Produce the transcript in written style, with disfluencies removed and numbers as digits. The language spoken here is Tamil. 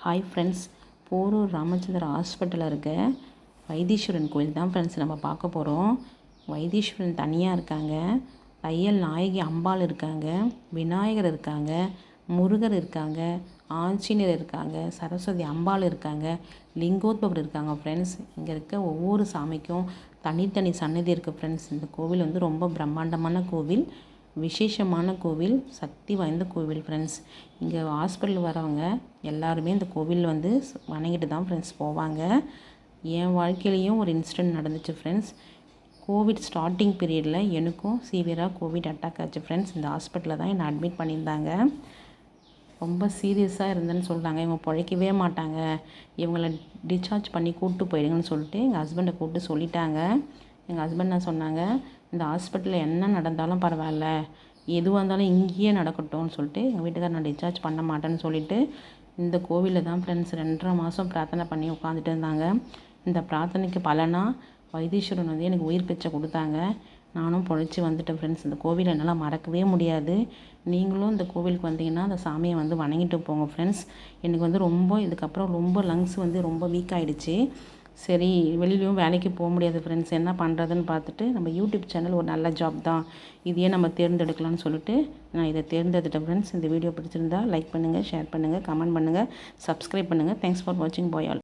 ஹாய் ஃப்ரெண்ட்ஸ், போரூர் ராமச்சந்திரா ஹாஸ்பிட்டலில் இருக்க வைத்தீஸ்வரன் கோயில் தான் ஃப்ரெண்ட்ஸ் நம்ம பார்க்க போகிறோம். வைத்தீஸ்வரன் தனியாக இருக்காங்க, தையல் நாயகி அம்பாள் இருக்காங்க, விநாயகர் இருக்காங்க, முருகர் இருக்காங்க, ஆஞ்சநேயர் இருக்காங்க, சரஸ்வதி அம்பாள் இருக்காங்க, லிங்கோத்பவர் இருக்காங்க. ஃப்ரெண்ட்ஸ், இங்கே இருக்க ஒவ்வொரு சாமிக்கும் தனித்தனி சன்னதி இருக்குது. ஃப்ரெண்ட்ஸ், இந்த கோவில் வந்து ரொம்ப பிரம்மாண்டமான கோவில், விசேஷமான கோவில், சக்தி வாய்ந்த கோவில். ஃப்ரெண்ட்ஸ், இங்கே ஹாஸ்பிட்டல் வரவங்க எல்லாருமே இந்த கோவில் வந்து வணங்கிட்டு தான் ஃப்ரெண்ட்ஸ் போவாங்க. என் வாழ்க்கையிலையும் ஒரு இன்சிடெண்ட் நடந்துச்சு ஃப்ரெண்ட்ஸ். கோவிட் ஸ்டார்டிங் பீரியடில் எனக்கும் சீவியராக கோவிட் அட்டாக் ஆச்சு ஃப்ரெண்ட்ஸ். இந்த ஹாஸ்பிட்டலில் தான் என்னை அட்மிட் பண்ணியிருந்தாங்க. ரொம்ப சீரியஸாக இருந்தேன்னு சொல்கிறாங்க. இவங்க பிழைக்கவே மாட்டாங்க, இவங்களை டிஸ்சார்ஜ் பண்ணி கூப்பிட்டு போயிடுங்கன்னு சொல்லிட்டு எங்கள் ஹஸ்பண்டை கூப்பிட்டு சொல்லிட்டாங்க. எங்கள் ஹஸ்பண்ட் என்ன சொன்னாங்க, இந்த ஹாஸ்பிட்டலில் என்ன நடந்தாலும் பரவாயில்ல, எதுவாக இருந்தாலும் இங்கேயே நடக்கட்டும்னு சொல்லிட்டு எங்கள் வீட்டுக்கார நான் டிஸ்சார்ஜ் பண்ண மாட்டேன்னு சொல்லிவிட்டு இந்த கோவிலில் தான் ஃப்ரெண்ட்ஸ் 2.5 மாதம் பிரார்த்தனை பண்ணி உட்காந்துட்டு இருந்தாங்க. இந்த பிரார்த்தனைக்கு பலனாக வைத்தீஸ்வரன் வந்து எனக்கு உயிர் பிச்சை கொடுத்தாங்க. நானும் பொழைச்சி வந்துட்டேன் ஃப்ரெண்ட்ஸ். இந்த கோவிலை என்னால் மறக்கவே முடியாது. நீங்களும் இந்த கோவிலுக்கு வந்தீங்கன்னா அந்த சாமியை வந்து வணங்கிட்டு போங்க ஃப்ரெண்ட்ஸ். எனக்கு வந்து இதுக்கப்புறம் ரொம்ப லங்ஸ் வந்து ரொம்ப வீக் ஆகிடுச்சு. சரி, வெளியிலையும் வேலைக்கு போக முடியாது ஃப்ரெண்ட்ஸ், என்ன பண்ணுறதுன்னு பார்த்துட்டு நம்ம யூடியூப் சேனல் ஒரு நல்ல ஜாப் தான், இதையே நம்ம தேர்ந்தெடுக்கலாம்னு சொல்லிட்டு நான் இதை தேர்ந்தெடுத்தேன் ஃப்ரெண்ட்ஸ். இந்த வீடியோ பிடிச்சிருந்தா லைக் பண்ணுங்கள், ஷேர் பண்ணுங்கள், கமெண்ட் பண்ணுங்கள், சப்ஸ்கிரைப் பண்ணுங்கள். தேங்க்ஸ் ஃபார் வாட்சிங். Bye all.